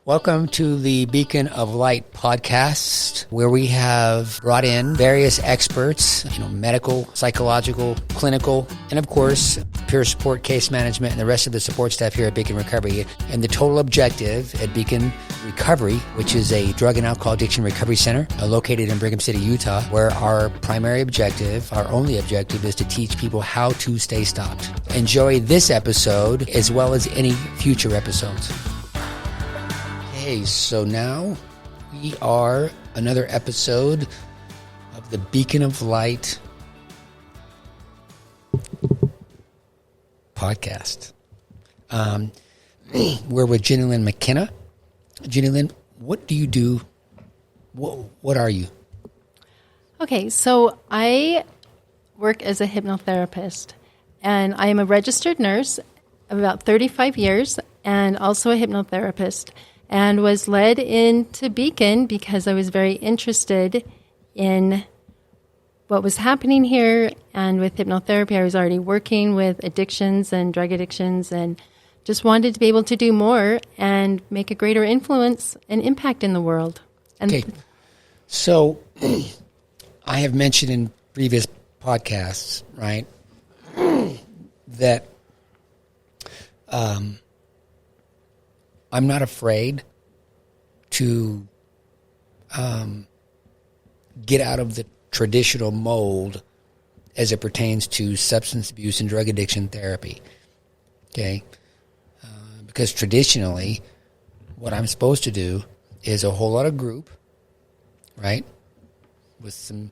Welcome to the Beacon of Light podcast, where we have brought in various experts, medical, psychological, clinical, and of course, peer support, case management, and the rest of the support staff here at Beecon Recovery. And the total objective at Beecon Recovery, which is a drug and alcohol addiction recovery center located in Brigham City, Utah, where our primary objective, our only objective, is to teach people how to stay stopped. Enjoy this episode as well as any future episodes. Okay, so now we are another episode of the Beacon of Light podcast. We're with Jennilyn McKinnon. Jennilyn, what do you do? What are you? Okay, so I work as a hypnotherapist, and I am a registered nurse of about 35 years and also a hypnotherapist, and was led into Beecon because I was very interested in what was happening here. And with hypnotherapy, I was already working with addictions and drug addictions and just wanted to be able to do more and make a greater influence and impact in the world. Okay. So I have mentioned in previous podcasts, right, that I'm not afraid to get out of the traditional mold as it pertains to substance abuse and drug addiction therapy. Okay? Because traditionally, what I'm supposed to do is a whole lot of group, right, with some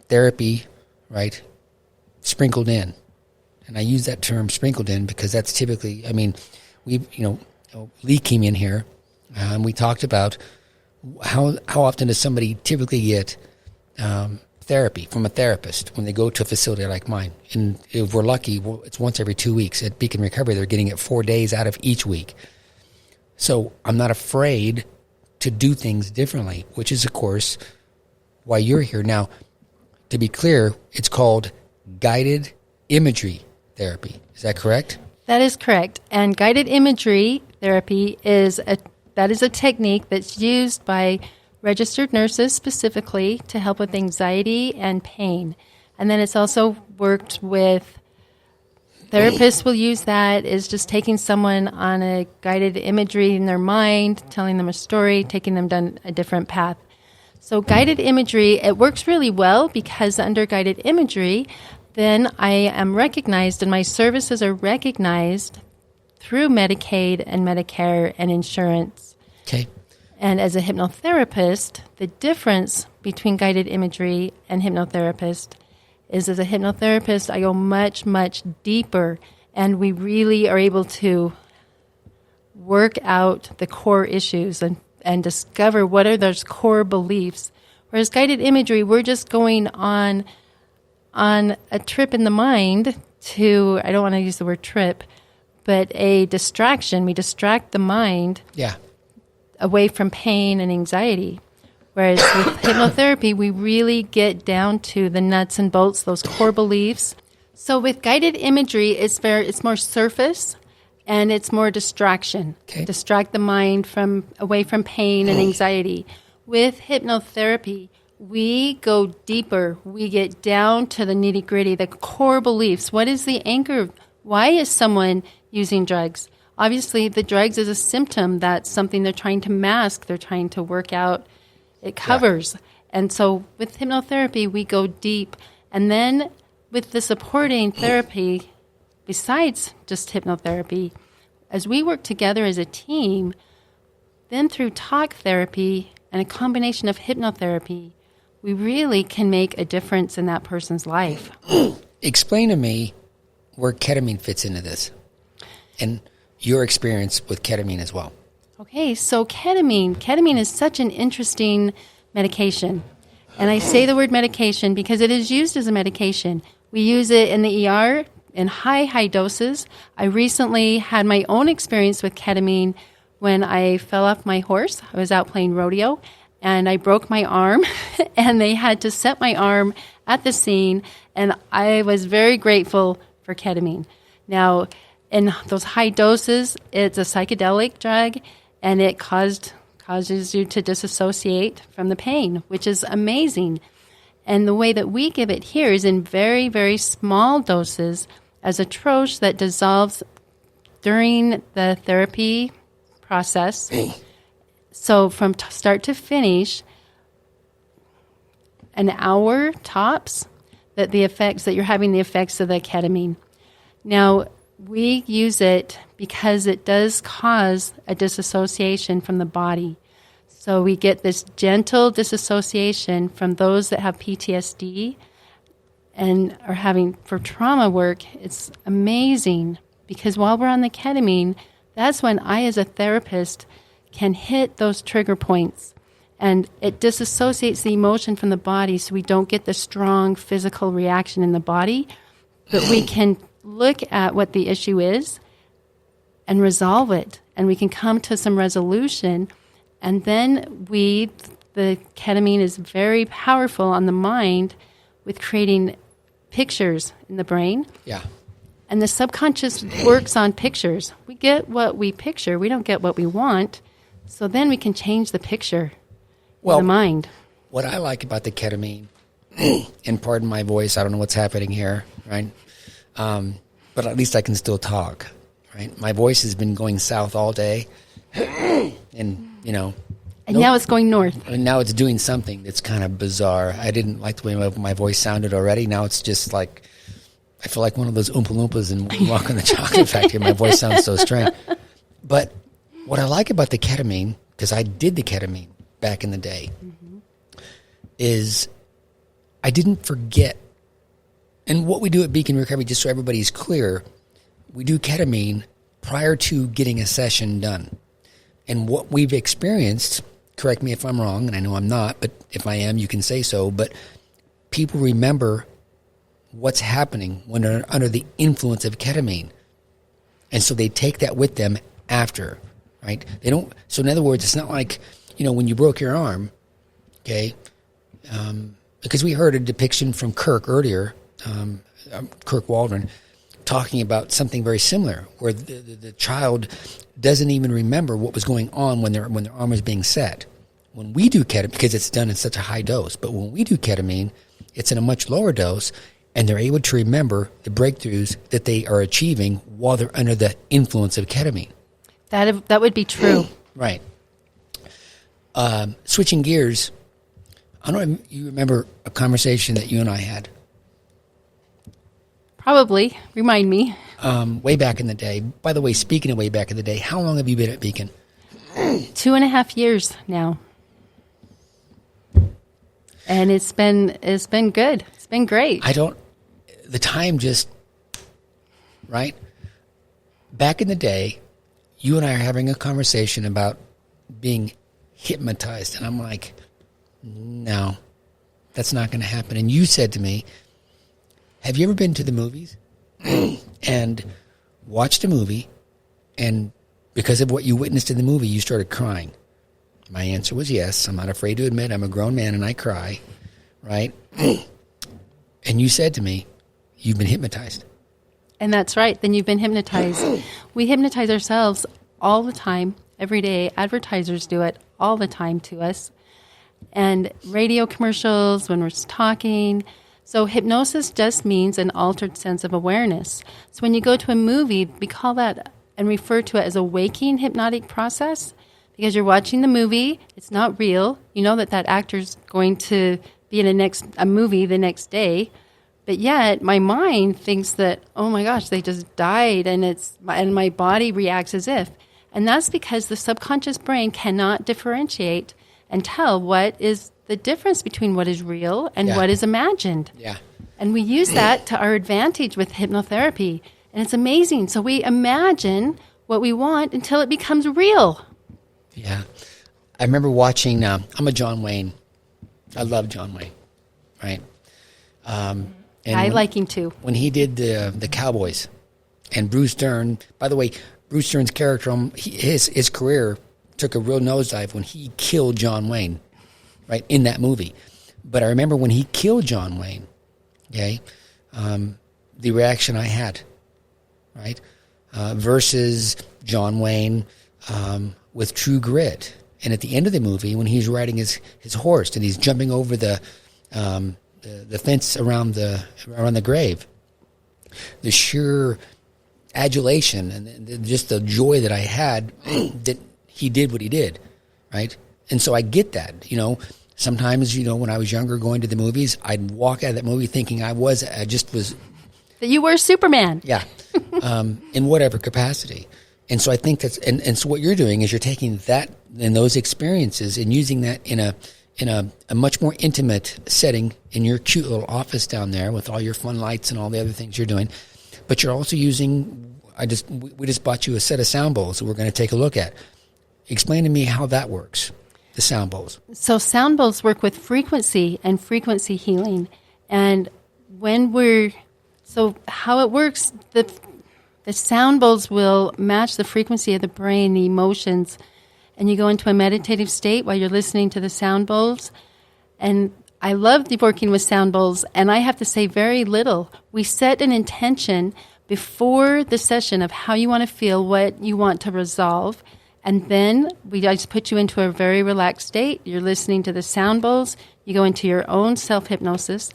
therapy, right, sprinkled in. And I use that term sprinkled in because that's typically, Lee came in here and we talked about how often does somebody typically get therapy from a therapist when they go to a facility like mine. And if we're lucky, it's once every 2 weeks. At Beecon Recovery, they're getting it 4 days out of each week. So I'm not afraid to do things differently, which is, of course, why you're here. Now, to be clear, it's called guided imagery therapy. Is that correct? That is correct. And guided imagery therapy is a technique that's used by registered nurses specifically to help with anxiety and pain. And then it's also worked with therapists will use that is just taking someone on a guided imagery in their mind, telling them a story, taking them down a different path. So guided imagery, it works really well because under guided imagery, then I am recognized and my services are recognized through Medicaid and Medicare and insurance. Okay. And as a hypnotherapist, the difference between guided imagery and hypnotherapist is as a hypnotherapist, I go much, much deeper, and we really are able to work out the core issues and discover what are those core beliefs. Whereas guided imagery, we're just going on a trip in the mind to, I don't want to use the word trip, but a distraction. We distract the mind away from pain and anxiety. Whereas with hypnotherapy, we really get down to the nuts and bolts, those core beliefs. So with guided imagery, it's more surface and it's more distraction. Okay. Distract the mind away from pain and anxiety. With hypnotherapy, we go deeper. We get down to the nitty-gritty, the core beliefs. What is the anchor? Why is someone using drugs? Obviously, the drugs is a symptom. That's something they're trying to mask. They're trying to work out. It covers. Yeah. And so with hypnotherapy, we go deep. And then with the supporting therapy, besides just hypnotherapy, as we work together as a team, then through talk therapy and a combination of hypnotherapy, we really can make a difference in that person's life. Explain to me where ketamine fits into this and your experience with ketamine as well. Okay, so ketamine is such an interesting medication. And I say the word medication because it is used as a medication. We use it in the ER in high doses. I recently had my own experience with ketamine when I fell off my horse. I was out playing rodeo, and I broke my arm, and they had to set my arm at the scene, and I was very grateful for ketamine. Now, in those high doses, it's a psychedelic drug, and it causes you to disassociate from the pain, which is amazing. And the way that we give it here is in very, very small doses as a troche that dissolves during the therapy process. So from start to finish, an hour tops, that you're having the effects of the ketamine. Now, we use it because it does cause a disassociation from the body. So we get this gentle disassociation from those that have PTSD and are having for trauma work. It's amazing because while we're on the ketamine, that's when I, as a therapist, can hit those trigger points. And it disassociates the emotion from the body so we don't get the strong physical reaction in the body. But we can look at what the issue is and resolve it. And we can come to some resolution. And then the ketamine is very powerful on the mind with creating pictures in the brain. Yeah. And the subconscious works on pictures. We get what we picture. We don't get what we want. So then we can change the picture in the mind. What I like about the ketamine, and pardon my voice, I don't know what's happening here, right? But at least I can still talk, right? My voice has been going south all day. And now it's going north. And now it's doing something that's kind of bizarre. I didn't like the way my voice sounded already. Now it's just like, I feel like one of those Oompa Loompas in Walk on the Chocolate Factory. My voice sounds so strange. But what I like about the ketamine, because I did the ketamine back in the day, is I didn't forget. And what we do at Beecon Recovery, just so everybody's clear, we do ketamine prior to getting a session done. And what we've experienced, correct me if I'm wrong, and I know I'm not, but if I am, you can say so, but people remember what's happening when they're under the influence of ketamine. And so they take that with them after, right? They don't, so in other words, it's not like, when you broke your arm, okay, because we heard a depiction from Kirk earlier, Kirk Waldron, talking about something very similar, where the child doesn't even remember what was going on when their arm was being set. When we do ketamine, because it's done in such a high dose, but when we do ketamine, it's in a much lower dose, and they're able to remember the breakthroughs that they are achieving while they're under the influence of ketamine. That would be true. Right. Switching gears, I don't know if you remember a conversation that you and I had. Probably. Remind me. Way back in the day. By the way, speaking of way back in the day, how long have you been at Beecon? 2.5 years now. And it's been good. It's been great. The time just, right? Back in the day, you and I are having a conversation about being hypnotized. And I'm like, no, that's not going to happen. And you said to me, have you ever been to the movies and watched a movie, and because of what you witnessed in the movie, you started crying? My answer was yes. I'm not afraid to admit I'm a grown man and I cry, right? And you said to me, you've been hypnotized. And that's right. Then you've been hypnotized. We hypnotize ourselves all the time, every day. Advertisers do it all the time to us. And radio commercials, when we're talking. So hypnosis just means an altered sense of awareness. So when you go to a movie, we call that and refer to it as a waking hypnotic process, because you're watching the movie. It's not real. You know that actor's going to be in a movie the next day. But yet my mind thinks that, oh my gosh, they just died, and my body reacts as if. And that's because the subconscious brain cannot differentiate and tell what is the difference between what is real and what is imagined. Yeah. And we use that to our advantage with hypnotherapy. And it's amazing. So we imagine what we want until it becomes real. Yeah. I remember watching, I'm a John Wayne. I love John Wayne, right? And I like him too. When he did the Cowboys, and Bruce Dern, by the way, Bruce Dern's character, his career took a real nosedive when he killed John Wayne, right, in that movie. But I remember when he killed John Wayne, okay, the reaction I had, right, versus John Wayne with true grit. And at the end of the movie, when he's riding his horse and he's jumping over the fence around the grave, the sheer adulation and just the joy that I had that he did what he did, right? And so I get that, Sometimes, when I was younger going to the movies, I'd walk out of that movie thinking I just was... That you were Superman. Yeah, in whatever capacity. And so I think that's... And so what you're doing is you're taking that and those experiences and using that in a much more intimate setting in your cute little office down there with all your fun lights and all the other things you're doing. But you're also using... we just bought you a set of sound bowls that we're going to take a look at. Explain to me how that works. The sound bowls. So sound bowls work with frequency and frequency healing. And how it works, the sound bowls will match the frequency of the brain, the emotions, and you go into a meditative state while you're listening to the sound bowls. And I love working with sound bowls, and I have to say very little. We set an intention before the session of how you want to feel, what you want to resolve. And then I just put you into a very relaxed state. You're listening to the sound bowls. You go into your own self-hypnosis.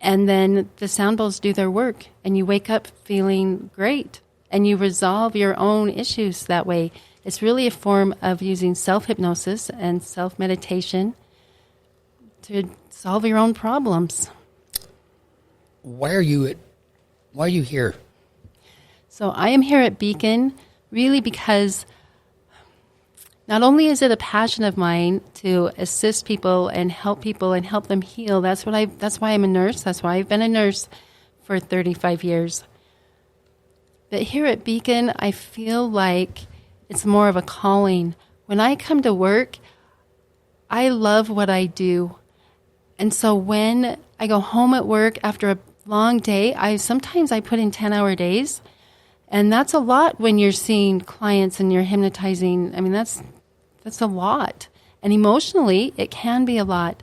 And then the sound bowls do their work. And you wake up feeling great. And you resolve your own issues that way. It's really a form of using self-hypnosis and self-meditation to solve your own problems. Why are you here? So I am here at Beecon really because... Not only is it a passion of mine to assist people and help them heal. That's why I'm a nurse. That's why I've been a nurse for 35 years. But here at Beecon, I feel like it's more of a calling. When I come to work, I love what I do. And so when I go home at work after a long day, sometimes I put in 10-hour days. And that's a lot when you're seeing clients and you're hypnotizing. I mean, that's a lot. And emotionally, it can be a lot.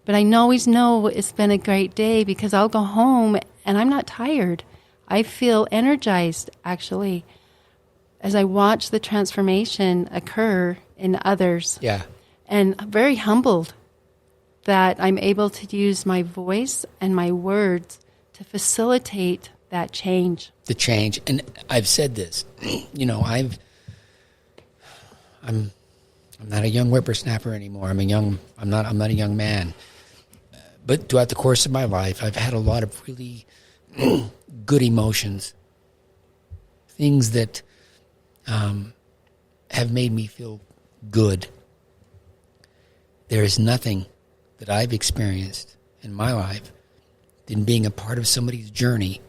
But I always know it's been a great day because I'll go home and I'm not tired. I feel energized, actually, as I watch the transformation occur in others. Yeah. And very humbled that I'm able to use my voice and my words to facilitate that change. The change. And I've said this, I'm not a young whippersnapper anymore. I'm not a young man. But throughout the course of my life, I've had a lot of really good emotions. Things that have made me feel good. There is nothing that I've experienced in my life than being a part of somebody's journey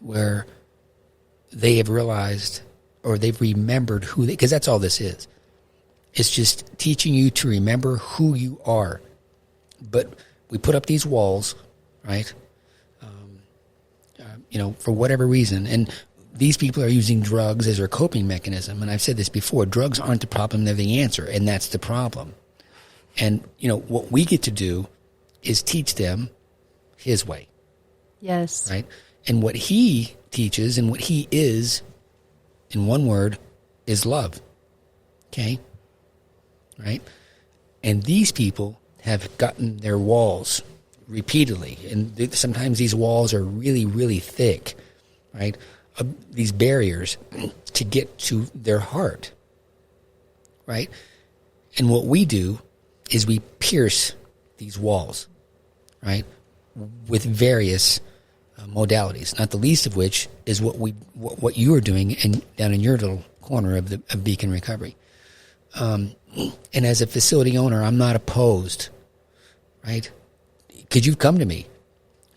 where they have realized or they've remembered because that's all this is. It's just teaching you to remember who you are. But we put up these walls, right? For whatever reason. And these people are using drugs as their coping mechanism. And I've said this before, drugs aren't the problem, they're the answer. And that's the problem. And, what we get to do is teach them his way. Yes. Right? And what he teaches and what he is, in one word, is love. Okay? Right? And these people have gotten their walls repeatedly. And sometimes these walls are really, really thick. Right? These barriers to get to their heart. Right? And what we do is we pierce these walls. Right? With various modalities, not the least of which is what you are doing down in your little corner of Beecon Recovery. And as a facility owner, I'm not opposed, right? Because you've come to me.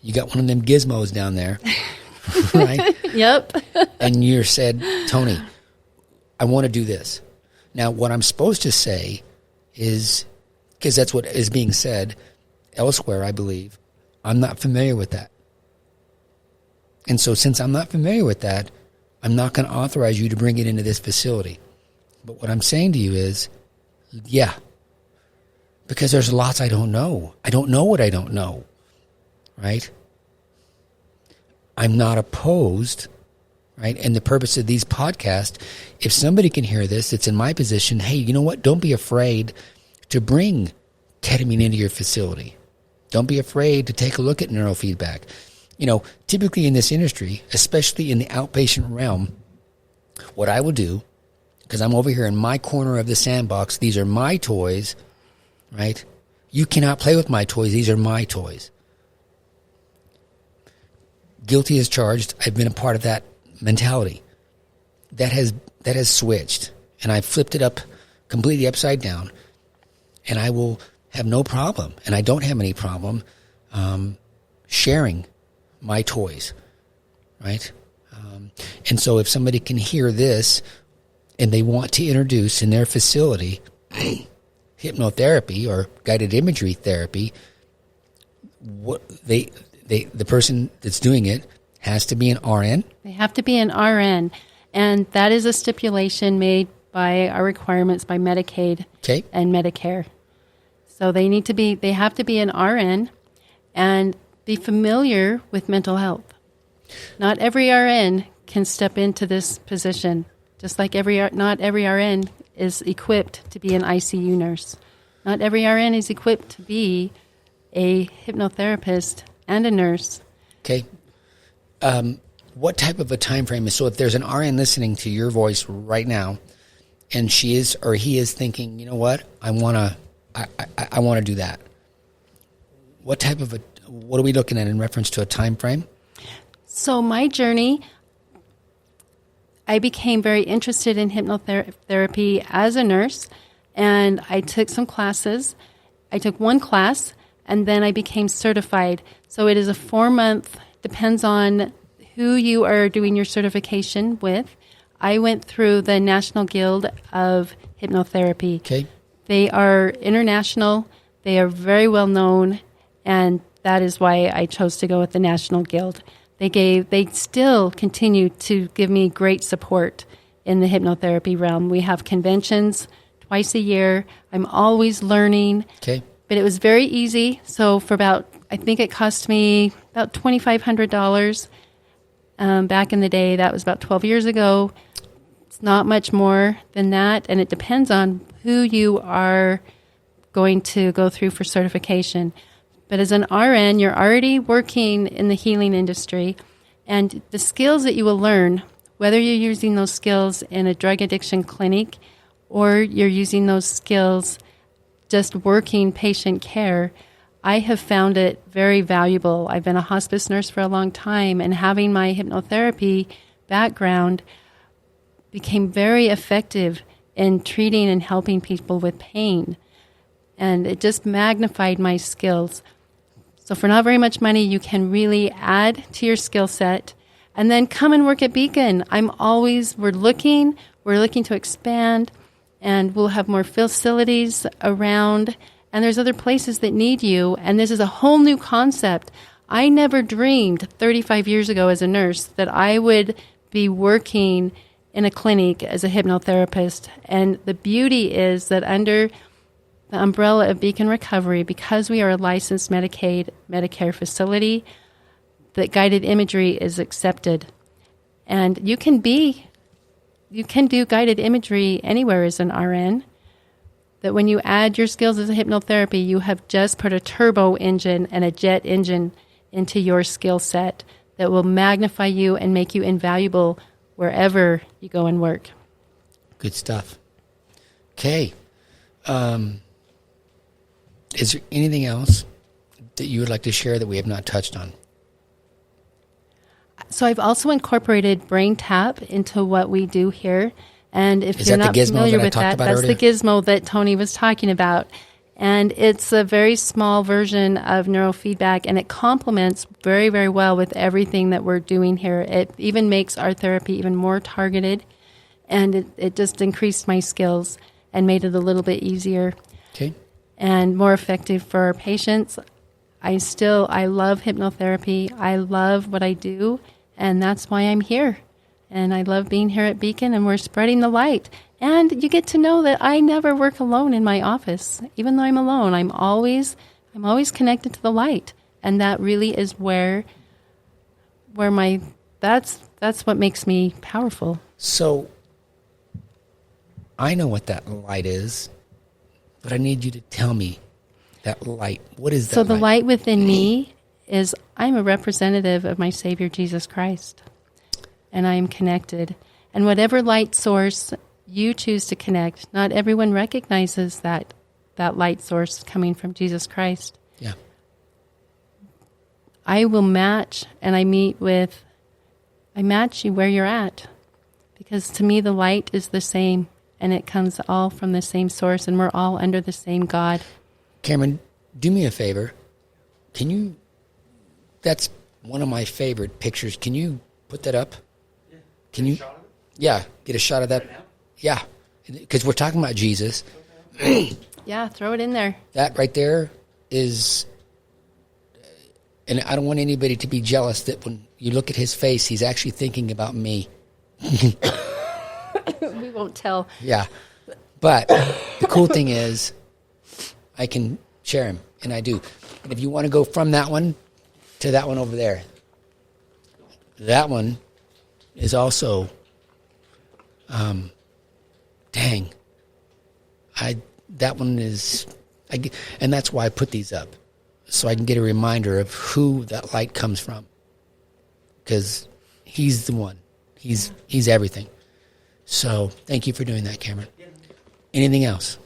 You got one of them gizmos down there, right? Yep. And you said, Tony, I want to do this. Now, what I'm supposed to say is, because that's what is being said elsewhere, I believe, I'm not familiar with that. And so since I'm not familiar with that, I'm not going to authorize you to bring it into this facility. But what I'm saying to you is, yeah, because there's lots I don't know. I don't know what I don't know, right? I'm not opposed right? And the purpose of these podcasts, if somebody can hear this, it's in my position, hey, you know what? Don't be afraid to bring ketamine into your facility. Don't be afraid to take a look at neurofeedback. You know, typically in this industry, especially in the outpatient realm, what I will do, because I'm over here in my corner of the sandbox, these are my toys, right? You cannot play with my toys. These are my toys. Guilty as charged. I've been a part of that mentality. That has switched, and I flipped it up completely upside down, and I will have no problem, and I don't have any problem sharing my toys, right? And so if somebody can hear this and they want to introduce in their facility hypnotherapy or guided imagery therapy, the person that's doing it has to be an RN? They have to be an RN, and that is a stipulation made by our requirements by Medicaid and Medicare. So they have to be an RN and be familiar with mental health. Not every RN can step into this position, just like not every RN is equipped to be an ICU nurse. Not every RN is equipped to be a hypnotherapist and a nurse. Okay. What type of a time frame is, so if there's an RN listening to your voice right now and she is or he is thinking, you know what, I want to do that. What are we looking at in reference to a time frame? So my journey, I became very interested in hypnotherapy as a nurse, and I took some classes. I took one class, and then I became certified. So it is a 4-month, depends on who you are doing your certification with. I went through the National Guild of Hypnotherapy. Okay. They are international. They are very well known, and that is why I chose to go with the National Guild. They still continue to give me great support in the hypnotherapy realm. We have conventions twice a year. I'm always learning. Okay. But it was very easy. So for I think it cost me about $2,500 back in the day. That was about 12 years ago. It's not much more than that, and it depends on who you are going to go through for certification. But as an RN, you're already working in the healing industry, and the skills that you will learn, whether you're using those skills in a drug addiction clinic or you're using those skills just working patient care, I have found it very valuable. I've been a hospice nurse for a long time, and having my hypnotherapy background became very effective in treating and helping people with pain. And it just magnified my skills. So for not very much money, you can really add to your skill set and then come and work at Beecon. We're looking to expand, and we'll have more facilities around, and there's other places that need you, and this is a whole new concept. I never dreamed 35 years ago as a nurse that I would be working in a clinic as a hypnotherapist, and the beauty is that under the umbrella of Beecon Recovery, because we are a licensed Medicaid, Medicare facility, that guided imagery is accepted. And you can do guided imagery anywhere as an RN. That when you add your skills as a hypnotherapy, you have just put a turbo engine and a jet engine into your skill set that will magnify you and make you invaluable wherever you go and work. Good stuff. Okay. Is there anything else that you would like to share that we have not touched on? So I've also incorporated Brain Tap into what we do here. And if you're not familiar with that, that's the gizmo that Tony was talking about. And it's a very small version of neurofeedback, and it complements very, very well with everything that we're doing here. It even makes our therapy even more targeted, and it just increased my skills and made it a little bit easier. Okay. And more effective for our patients. I love hypnotherapy. I love what I do, and that's why I'm here. And I love being here at Beecon, and we're spreading the light. And you get to know that I never work alone in my office. Even though I'm alone, I'm always connected to the light. And that really is where my that's what makes me powerful. So I know what that light is, but I need you to tell me that light. What is that So the light within me is I'm a representative of my Savior, Jesus Christ, and I am connected. And whatever light source you choose to connect, not everyone recognizes that light source coming from Jesus Christ. Yeah. I will match, and I match you where you're at. Because to me, the light is the same, and it comes all from the same source, and we're all under the same God. Cameron, do me a favor. That's one of my favorite pictures. Can you put that up? Yeah. Can you? Yeah, get a shot of that. Yeah, because we're talking about Jesus. Yeah, throw it in there. That right there is, and I don't want anybody to be jealous that when you look at his face, he's actually thinking about me. We won't tell. Yeah, but the cool thing is I can share him, and I do. And if you want to go from that one to that one over there, that one is also, that one is, and that's why I put these up, so I can get a reminder of who that light comes from, because he's the one. He's everything. So thank you for doing that, Cameron. Anything else?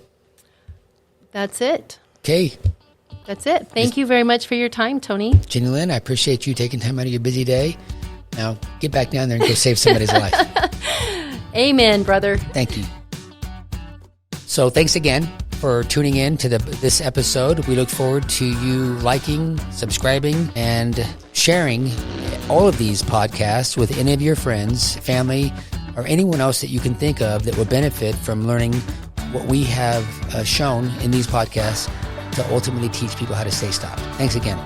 That's it. Okay. That's it. Thank you very much for your time, Tony. Jennilyn, I appreciate you taking time out of your busy day. Now get back down there and go save somebody's life. Amen, brother. Thank you. So thanks again for tuning in to this episode. We look forward to you liking, subscribing, and sharing all of these podcasts with any of your friends, family, or anyone else that you can think of that would benefit from learning what we have shown in these podcasts to ultimately teach people how to stay stopped. Thanks again.